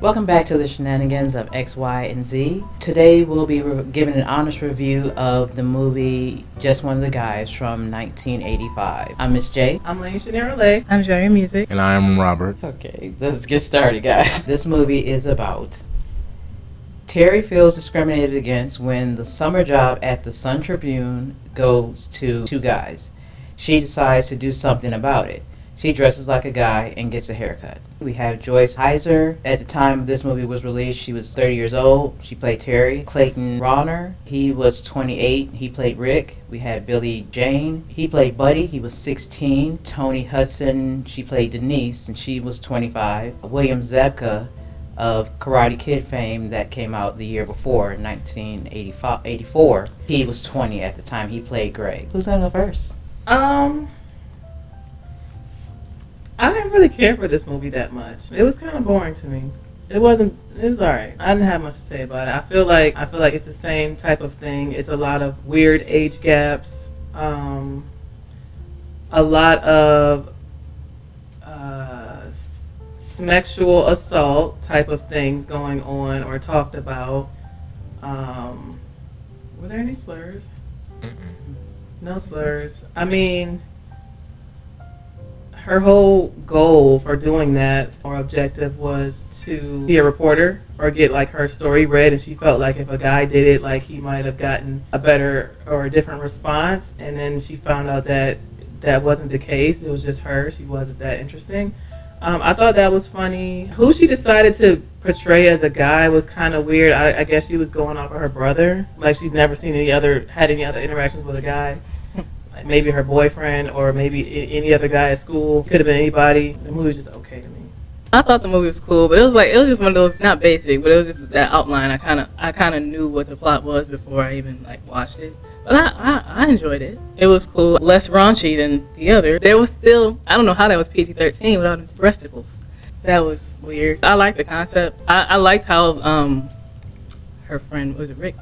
Welcome back to the Shenanigans of XY&Z. Today we'll be giving an honest review of the movie Just One of the Guys from 1985. I'm Miss J. I'm Lane Chanel. I'm Jerry Music. And I'm Robert. Okay, let's get started, guys. This movie is about Terry feels discriminated against when the summer job at the Sun Tribune goes to two guys. She decides to do something about it. She dresses like a guy and gets a haircut. We have Joyce Heiser. At the time this movie was released, she was 30 years old. She played Terry. Clayton Ronner, he was 28. He played Rick. We had Billy Jane. He played Buddy. He was 16. Tony Hudson, she played Denise, and she was 25. William Zabka of Karate Kid fame that came out the year before, 1984. He was 20 at the time. He played Greg. Who's on the first? I didn't really care for this movie that much. It was kind of boring to me. It was alright. I didn't have much to say about it. I feel like it's the same type of thing. It's a lot of weird age gaps, a lot of sexual assault type of things going on or talked about. Were there any slurs? No slurs. I mean, her whole goal for doing that or objective was to be a reporter or get like her story read, and she felt like if a guy did it, like he might have gotten a better or a different response, and then she found out that that wasn't the case. It was just her. She wasn't that interesting. I thought that was funny. Who she decided to portray as a guy was kind of weird. I guess she was going off of her brother. Like she's never had any other interactions with a guy. Maybe her boyfriend or maybe any other guy at school. Could have been anybody. The movie was just okay to me. I thought the movie was cool, but it was just one of those, not basic, but it was just that outline. I kind of knew what the plot was before I even watched it. But I enjoyed it. It was cool. Less raunchy than the other. There was still, I don't know how that was PG-13 without the breasticles. That was weird. I liked the concept. I liked how her friend, was it Rick?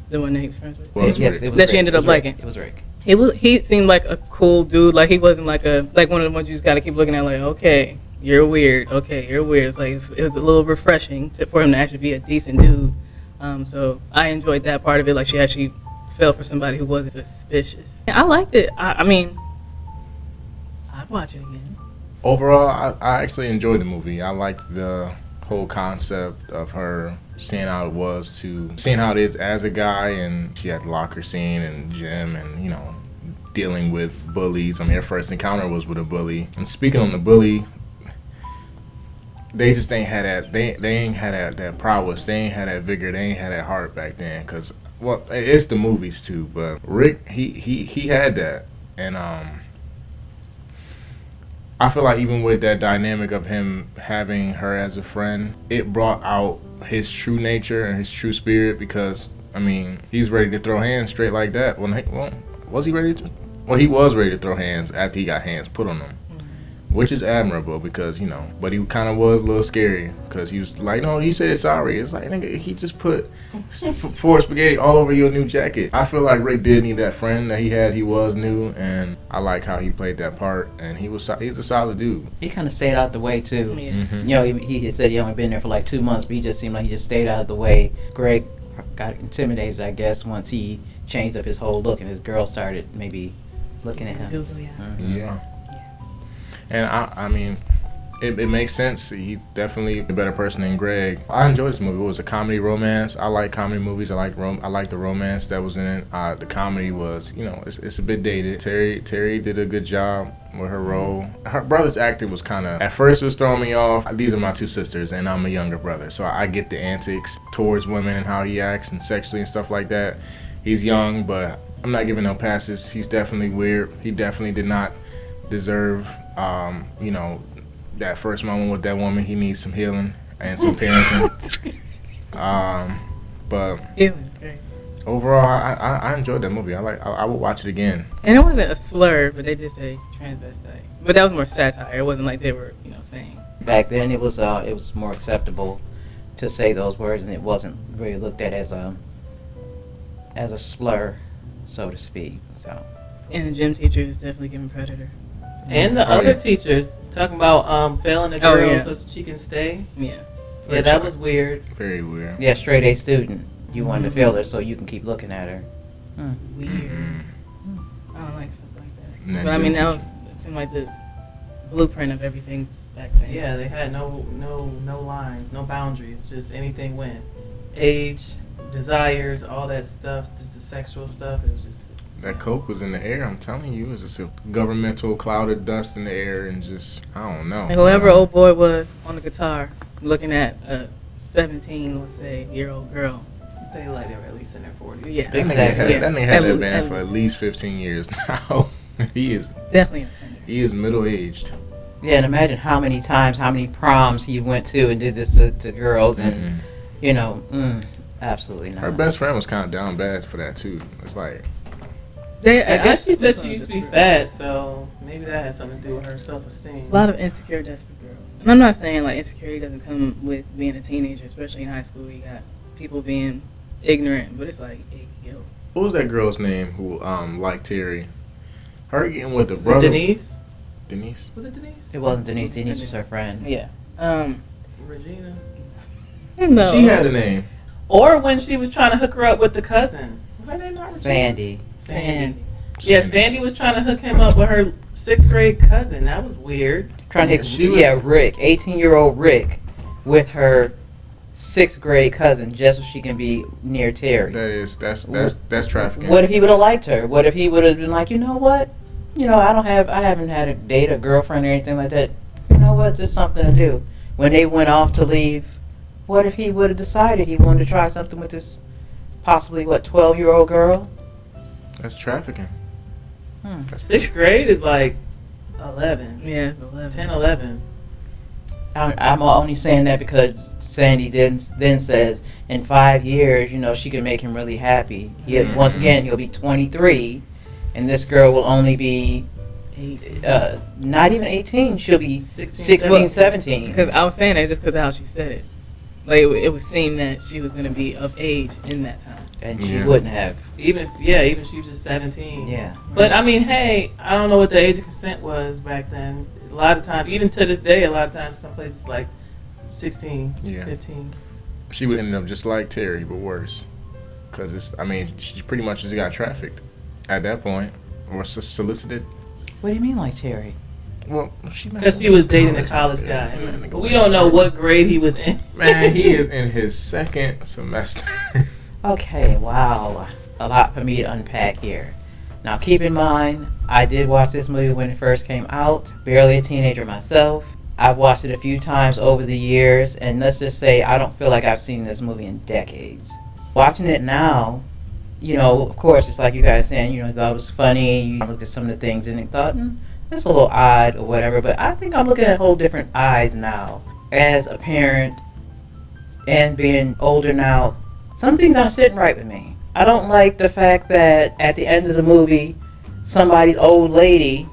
The one that he was friends with? Well, Yes, it was that Rick. she ended up liking. It was Rick. He seemed like a cool dude. Like he wasn't like one of the ones you just gotta keep looking at. Like, okay, you're weird. Okay, you're weird. It's like it was a little refreshing for him to actually be a decent dude. So I enjoyed that part of it. Like she actually fell for somebody who wasn't suspicious. I liked it. I mean, I'd watch it again. Overall, I actually enjoyed the movie. I liked the whole concept of her seeing how it is as a guy, and she had the locker scene and gym and, dealing with bullies. I mean, her first encounter was with a bully. And speaking on the bully, they just ain't had that, they ain't had that prowess, they ain't had that vigor, they ain't had that heart back then. Cause, well, it's the movies too, but Rick, he had that. And, I feel like even with that dynamic of him having her as a friend, it brought out his true nature and his true spirit, because, I mean, he's ready to throw hands straight like that. Was he ready to? Well, he was ready to throw hands after he got hands put on him, which is admirable because, but he kind of was a little scary because he was like, no, he said sorry. It's like, nigga, he just put four spaghetti all over your new jacket. I feel like Rick did need that friend that he had. He was new, and I like how he played that part, and he's a solid dude. He kind of stayed out the way too. Yeah. Mm-hmm. He had said he only been there for like 2 months, but he just seemed like he just stayed out of the way. Greg got intimidated, I guess, once he changed up his whole look and his girl started maybe looking at him. Google, yeah. Yeah. And I mean, it makes sense. He's definitely a better person than Greg. I enjoyed this movie. It was a comedy romance. I like comedy movies. I like the romance that was in it. The comedy was, it's a bit dated. Terry did a good job with her role. Her brother's acting was kind of, at first it was throwing me off. These are my two sisters, and I'm a younger brother, so I get the antics towards women and how he acts and sexually and stuff like that. He's young, but I'm not giving no passes. He's definitely weird. He definitely did not deserve, that first moment with that woman. He needs some healing and some parenting. But It was great. overall, I enjoyed that movie. I would watch it again. And it wasn't a slur, but they did say transvestite. But that was more satire. It wasn't like they were, saying. Back then, it was more acceptable to say those words, and it wasn't really looked at as a slur, so to speak. So. And the gym teacher is definitely giving predator. And the other teachers talking about failing a girl so she can stay. Yeah. Yeah, that was weird. Very weird. Yeah, straight A student. You wanted to feel her so you can keep looking at her. Weird. I don't like stuff like that. And But I mean, then it seemed like the blueprint of everything back then. Yeah, they had no lines, no boundaries, just anything went. Age, desires, all that stuff, just the sexual stuff. It was just that coke was in the air. I'm telling you, it was just a governmental cloud of dust in the air, and just I don't know. And whoever old boy was on the guitar, looking at a 17, let's say, year-old girl. they like they were at least in their 40s. Yeah, That exactly. nigga had that band for at least 15 years now. He is Definitely an offender. he is middle aged. Yeah, and imagine how many times, how many proms he went to and did this to girls, and you know, absolutely not. Her best friend was kind of down bad for that too. It's like I guess she said she used to be fat, so maybe that has something to do with her self-esteem. A lot of insecure, desperate girls. And I'm not saying like insecurity doesn't come with being a teenager, especially in high school. You got people being ignorant, but it's like, hey, yo. what was that girl's name who liked Terry? Her getting with the brother. Denise? Denise. Was it Denise? It wasn't Denise. Denise was her friend. Yeah. Regina? No. She had a name. Or when she was trying to hook her up with the cousin. Was her name not Regina? Sandy. Sandy. Yeah, Sandy was trying to hook him up with her 6th grade cousin. That was weird. Trying to hit Rick, 18-year-old Rick, with her 6th grade cousin, just so she can be near Terry. That's trafficking. What if he would have liked her? What if he would have been like, you know what? You know, I haven't had a date, a girlfriend, or anything like that. You know what? Just something to do. When they went off to leave, what if he would have decided he wanted to try something with this possibly 12-year-old girl? That's trafficking. That's 6th grade is like 11. Yeah, 11. 10, 11. I'm only saying that because Sandy then says in 5 years, you know, she can make him really happy. Once again, he'll be 23, and this girl will only be not even 18. She'll be 16, 17. Because I was saying that just because of how she said it. Like, it would seem that she was going to be of age in that time. And she wouldn't have. Even if she was just 17. Yeah. But, I mean, hey, I don't know what the age of consent was back then. A lot of times, even to this day, a lot of times, some places like 16, 15. She would end up just like Terry, but worse. Because she pretty much just got trafficked at that point, or solicited. What do you mean, like Terry? Well, because she was dating a college guy. But we don't know what grade he was in. Man, he is in his 2nd semester. Okay, wow. A lot for me to unpack here. Now, keep in mind, I did watch this movie when it first came out. Barely a teenager myself. I've watched it a few times over the years, and let's just say I don't feel like I've seen this movie in decades. Watching it now, you know, of course, it's like you guys saying, you know, thought it was funny. You looked at some of the things and you thought, that's a little odd or whatever. But I think I'm looking at whole different eyes now. As a parent and being older now, some things aren't sitting right with me. I don't like the fact that at the end of the movie, somebody's old lady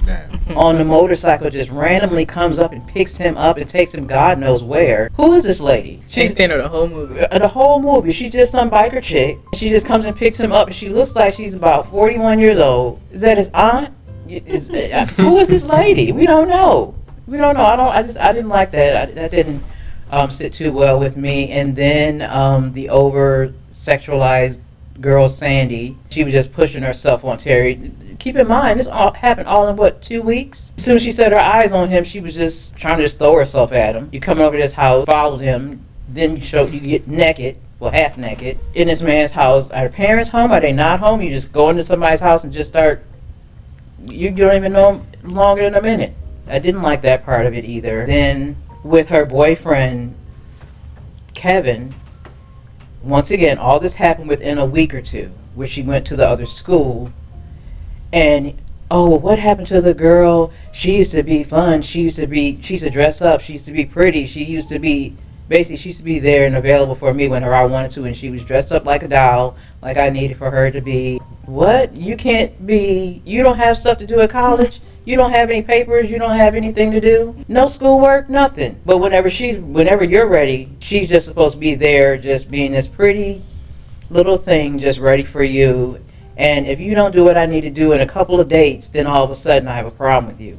on the motorcycle just randomly comes up and picks him up and takes him God knows where. Who is this lady? She's standing the whole movie. The whole movie. She's just some biker chick. She just comes and picks him up, and she looks like she's about 41 years old. Is that his aunt? Who is this lady? We don't know. I didn't like that. That didn't sit too well with me. And then the over sexualized girl Sandy, she was just pushing herself on Terry. Keep in mind, this all happened all in 2 weeks? As soon as she set her eyes on him, she was just trying to just throw herself at him. You come over to his house, followed him, then you get naked, well, half naked, in this man's house. Are her parents home? Are they not home? You just go into somebody's house and just start. You don't even know him longer than a minute. I didn't like that part of it either. Then with her boyfriend, Kevin, once again, all this happened within a week or two, where she went to the other school. And, what happened to the girl? She used to be fun. She used to dress up. She used to be pretty. She used to be there and available for me whenever I wanted to. And she was dressed up like a doll, like I needed for her to be. What? You don't have stuff to do at college? You don't have any papers? You don't have anything to do? No schoolwork? Nothing. But whenever you're ready, she's just supposed to be there, just being this pretty little thing, just ready for you. And if you don't do what I need to do in a couple of dates, then all of a sudden I have a problem with you.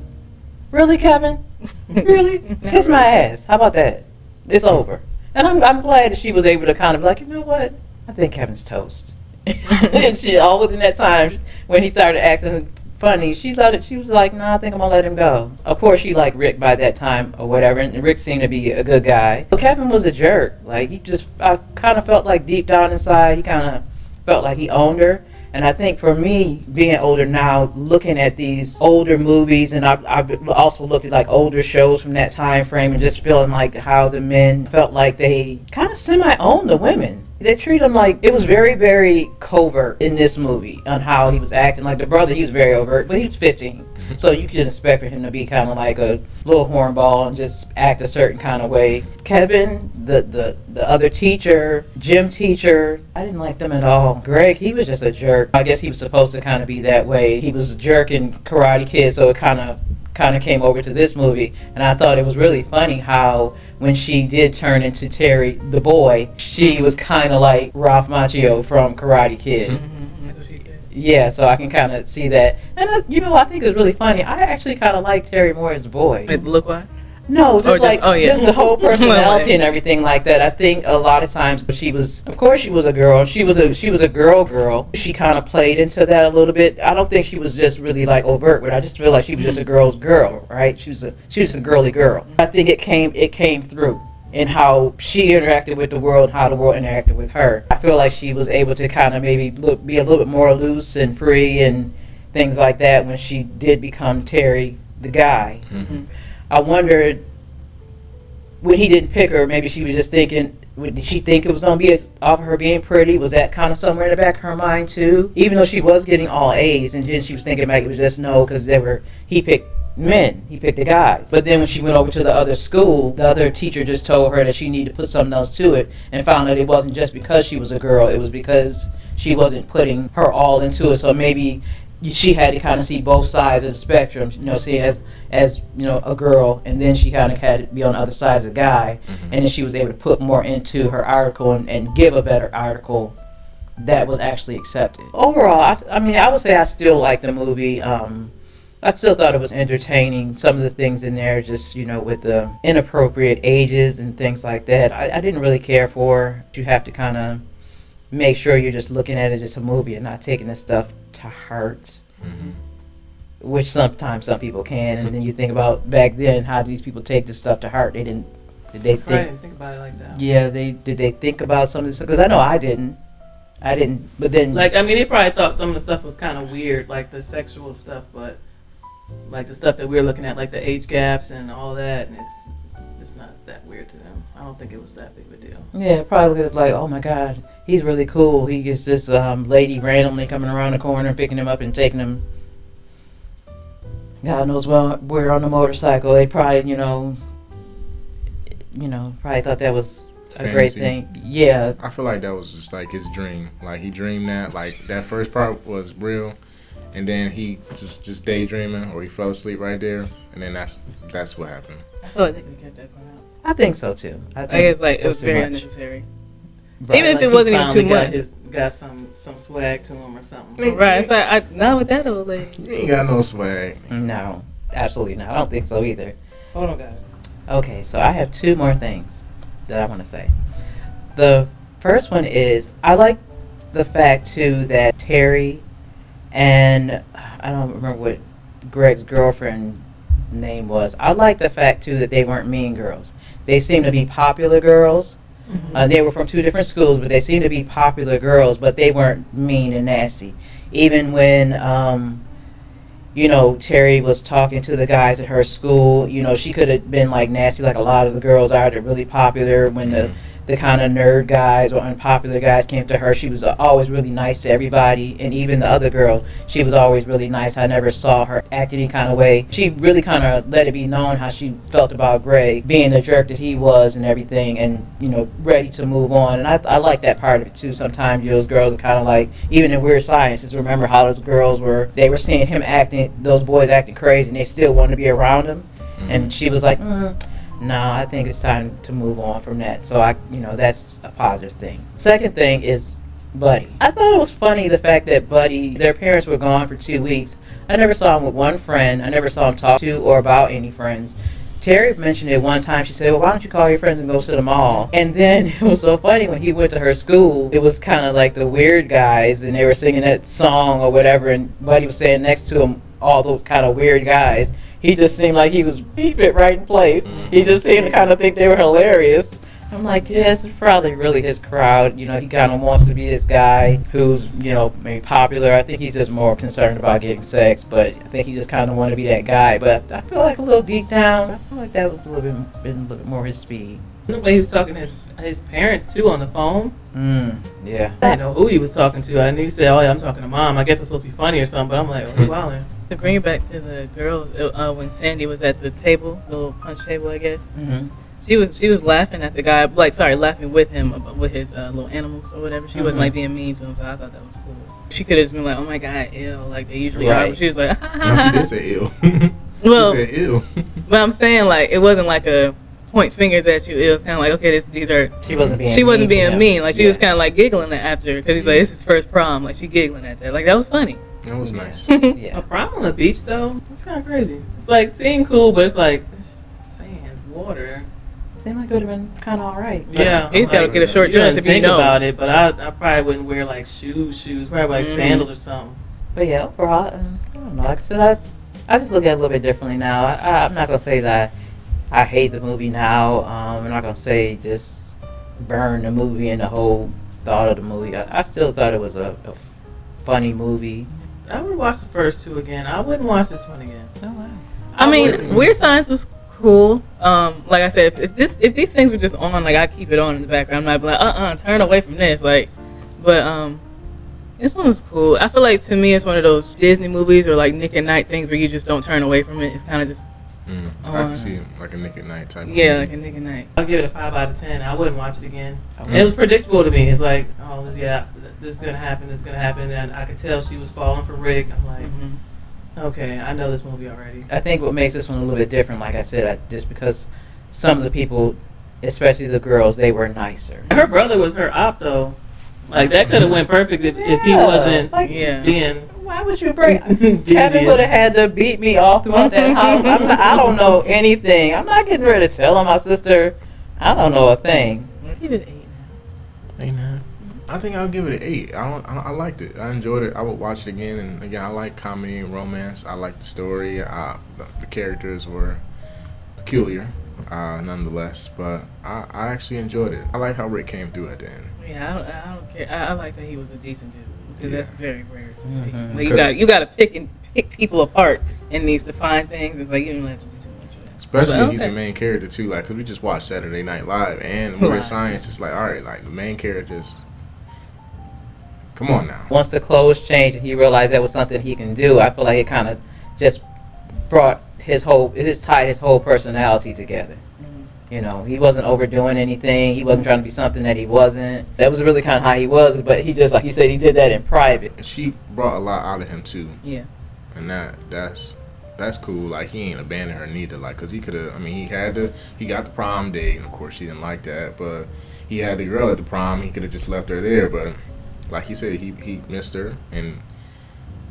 Really, Kevin? Really? Kiss my ass. How about that? It's over. And I'm glad that she was able to kind of be like, you know what? I think Kevin's toast. And she, all within that time, when he started acting funny, she let it. She was like, "Nah, I think I'm gonna let him go." Of course, she liked Rick by that time or whatever, and Rick seemed to be a good guy. But Kevin was a jerk. Like I kind of felt like deep down inside, he kind of felt like he owned her. And I think for me, being older now, looking at these older movies, and I've also looked at like older shows from that time frame, and just feeling like how the men felt like they kind of semi-owned the women. They treat him like, it was very, very covert in this movie on how he was acting. Like the brother, he was very overt, but he was 15. So you could expect for him to be kind of like a little hornball and just act a certain kind of way. Kevin, the other teacher, gym teacher, I didn't like them at all. Greg, he was just a jerk. I guess he was supposed to kind of be that way. He was a jerk in Karate Kid, so it kind of came over to this movie. And I thought it was really funny how when she did turn into Terry the boy, she was kind of like Ralph Macchio from Karate Kid. Mm-hmm. That's what she said. Yeah, so I can kind of see that. And I think it's really funny. I actually kind of like Terry more as a boy. Like, look what? No, just just the whole personality No and everything like that. I think a lot of times she was, of course, she was a girl. She was a girl. She kind of played into that a little bit. I don't think she was just really like overt, but I just feel like she was just a girl's girl, right? She was a girly girl. I think it came through in how she interacted with the world, how the world interacted with her. I feel like she was able to kind of maybe be a little bit more loose and free and things like that when she did become Terry the guy. Mm-hmm. I wondered when he didn't pick her, maybe she was just thinking, did she think it was going to be off of her being pretty? Was that kind of somewhere in the back of her mind too? Even though she was getting all A's, and then she was thinking maybe it was just no, because he picked men, he picked the guys. But then when she went over to the other school, the other teacher just told her that she needed to put something else to it, and found that it wasn't just because she was a girl, it was because she wasn't putting her all into it. So maybe she had to kind of see both sides of the spectrum, see as a girl, and then she kind of had to be on the other side as a guy, and then she was able to put more into her article and give a better article that was actually accepted. Overall, I would say I still like the movie. I still thought it was entertaining. Some of the things in there, just with the inappropriate ages and things like that, I didn't really care for. You have to kind of make sure you're just looking at it as a movie and not taking this stuff to heart, which sometimes some people can. And then you think about back then, how these people take this stuff to heart. I didn't think about it like that. Yeah, did they think about some of this? Because I know I didn't, but then they probably thought some of the stuff was kind of weird, like the sexual stuff, but like the stuff that we're looking at, like the age gaps and all that, and it's not that weird to them. I don't think it was that big of a deal. Yeah, probably like, oh my God, he's really cool. He gets this lady randomly coming around the corner, picking him up and taking him, God knows where on the motorcycle. They probably, probably thought that was a Fantasy. great thing. Yeah. I feel like that was just like his dream. Like he dreamed that. Like that first part was real, and then he just daydreaming, or he fell asleep right there, and then that's what happened. I feel like they could get that part out. I think so too. I guess it was very much unnecessary. Right. Even if it wasn't even too much. Got some swag to him or something. Right. It's like, not with that old lady. You ain't got no swag. No, absolutely not. I don't think so either. Hold on, guys. Okay, so I have two more things that I want to say. The first one is, I like the fact too that Terry and I don't remember what Greg's girlfriend name was. I like the fact too that they weren't mean girls. They seemed to be popular girls. They were from two different schools, but they seemed to be popular girls, but they weren't mean and nasty. Even when Terry was talking to the guys at her school, she could have been like nasty like a lot of the girls are. They're really popular. When the kind of nerd guys or unpopular guys came to her, she was always really nice to everybody. And even the other girl, she was always really nice. I never saw her act any kind of way. She really kind of let it be known how she felt about Greg being the jerk that he was and everything, and ready to move on. And I like that part of it too. Sometimes those girls are kind of like, even in Weird Science, just remember how those girls were seeing him those boys acting crazy, and they still wanted to be around him. And she was like, no, I think it's time to move on from that. So that's a positive thing. Second thing is Buddy. I thought it was funny the fact that Buddy, their parents were gone for 2 weeks. I never saw him with one friend. I never saw him talk to or about any friends. Terry mentioned it one time. She said, well, why don't you call your friends and go to the mall? And then it was so funny when he went to her school, it was kind of like the weird guys, and they were singing that song or whatever, and Buddy was saying next to him, all those kind of weird guys. He just seemed like he fit right in place. He just seemed to kind of think they were hilarious. I'm like, yes, it's probably really his crowd. You know, he kind of wants to be this guy who's, you know, maybe popular. I think he's just more concerned about getting sex, but I think he just kind of wanted to be that guy. But I feel like a little deep down, I feel like that was been a little bit more his speed. The way he was talking to his parents, too, on the phone. Yeah. I didn't know who he was talking to. I knew he said, oh, yeah, I'm talking to Mom. I guess it's supposed to be funny or something, but I'm like, oh, he wildin'. To bring it back to the girls, when Sandy was at the table, the little punch table, I guess. She was laughing at the guy, laughing with him with his little animals or whatever. She wasn't like being mean to him, so I thought that was cool. She could have just been like, "Oh my God, ew," like they usually are. But she was like, no, she did say ew. Well, she said ew. But I'm saying like it wasn't like a point fingers at you. It was kind of like, okay, these are. She wasn't being mean. Like she was kind of like giggling after because he's like, "This is his first prom." Like she giggling at that. Like that was funny. That was nice. A prom on the beach though, it's kind of crazy. It's like seeing cool, but it's like it's sand, water. Seemed like it would have been kind of alright. Yeah, he's got to get a short dress if you know about it. But I probably wouldn't wear like shoes, probably like sandals or something. But yeah, overall, I don't know. Like I said, I just look at it a little bit differently now. I'm not gonna say that I hate the movie now. I'm not gonna say just burn the movie and the whole thought of the movie. I still thought it was a funny movie. I would watch the first two again. I wouldn't watch this one again. Oh wow. I mean, Weird Science was cool. Like I said, if these things were just on, like I'd keep it on in the background. I'd be like, turn away from this. Like, but this one was cool. I feel like to me it's one of those Disney movies or like Nick at Night things where you just don't turn away from it. It's kind of just. I can see it like a Nick at Night type. Yeah, like a Nick at Night. I'll give it a 5 out of 10. I wouldn't watch it again. And it was predictable to me. It's like, oh yeah, this is gonna happen, and I could tell she was falling for Rick. I'm like, okay, I know this movie already. I think what makes this one a little bit different, like I said, just because some of the people, especially the girls, they were nicer. Her brother was her op though. Like that could have went perfect if he wasn't being. Why would you bring? Kevin would have had to beat me all throughout that house. I don't know anything. I'm not getting ready to tell on my sister. I don't know a thing. I'll give it 8 8 now. I think I'll give it an 8. I liked it. I enjoyed it. I would watch it again. And again, I like comedy and romance. I like the story. The characters were peculiar, nonetheless. But I actually enjoyed it. I like how Rick came through at the end. Yeah, I don't care. I like that he was a decent dude because that's very rare to see. Like you got to pick people apart in these defined things. It's like you don't have to do too much of that. Especially he's the main character too. Like, cause we just watched Saturday Night Live and Weird Science. It's like, all right, like the main characters. Come on now. Once the clothes changed and he realized that was something he can do, I feel like it kind of just brought tied his whole personality together. You know, he wasn't overdoing anything. He wasn't trying to be something that he wasn't. That was really kind of how he was, but he just, like you said, he did that in private. She brought a lot out of him too. Yeah. And that's cool. Like, he ain't abandoned her neither. Like, cause he could have. I mean, he got the prom date, and of course she didn't like that. But he had the girl at the prom. He could have just left her there. But like he said, he missed her, and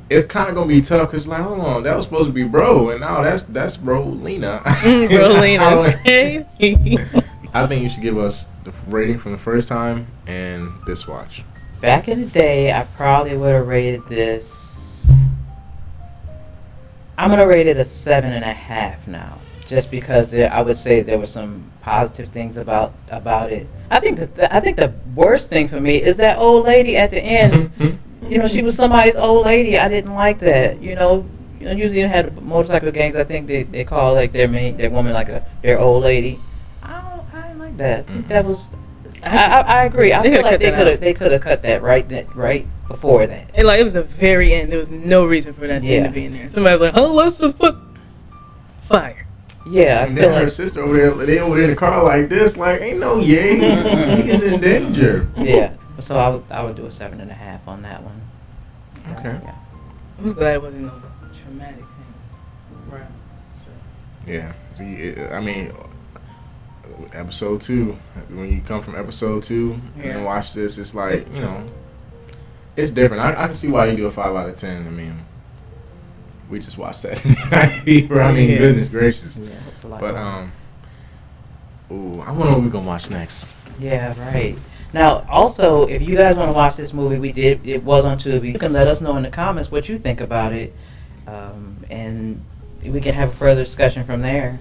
it's kind of gonna be tough because, like, hold on, that was supposed to be bro, and now that's bro Lena. Bro Lena's crazy. I think you should give us the rating from the first time and this watch. Back in the day, I probably would have rated this. I'm gonna rate it a 7.5 now, just because I would say there were some positive things about it. I think the worst thing for me is that old lady at the end. You know, she was somebody's old lady. I didn't like that. You know, usually you had motorcycle gangs. I think they call like their woman like their old lady. I didn't like that. That was. I agree. I feel like they could have cut that right before that. And like it was the very end. There was no reason for that scene to be in there. Somebody was like, "Oh, let's just put fire." Yeah, and then her sister over there, they over there in the car like this, like ain't no yay. He is in danger. Yeah. So I would do a 7.5 on that one. Okay. Yeah. I'm glad it wasn't no traumatic things. Right. So. Yeah. See, I mean, episode 2. When you come from episode 2 and then watch this, it's like it's different. I can see why you do a 5 out of 10. I mean, we just watched Saturday Night Fever. I mean, goodness gracious. Yeah, it's a lot. But ooh, I wonder what we're gonna watch next. Yeah, right. Now, also, if you guys want to watch this movie, it was on Tubi. You can let us know in the comments what you think about it, and we can have a further discussion from there.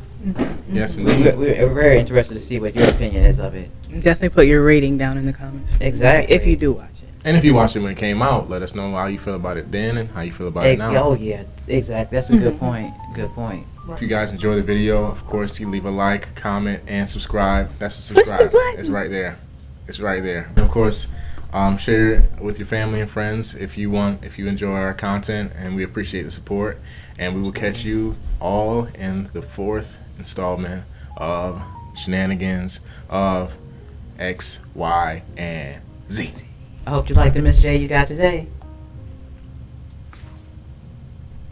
Yes, indeed. We're very interested to see what your opinion is of it. Definitely put your rating down in the comments. Exactly. If you do watch it. And if you watched it when it came out, let us know how you feel about it then and how you feel about it now. Oh, yeah, exactly. That's a good point. Good point. If you guys enjoy the video, of course, you leave a like, comment, and subscribe. That's a subscribe. It's right there. It's right there. And of course, share it with your family and friends if you enjoy our content, and we appreciate the support. And we will catch you all in the 4th installment of Shenanigans of X, Y, and Z. I hope you like the Miss J you got today.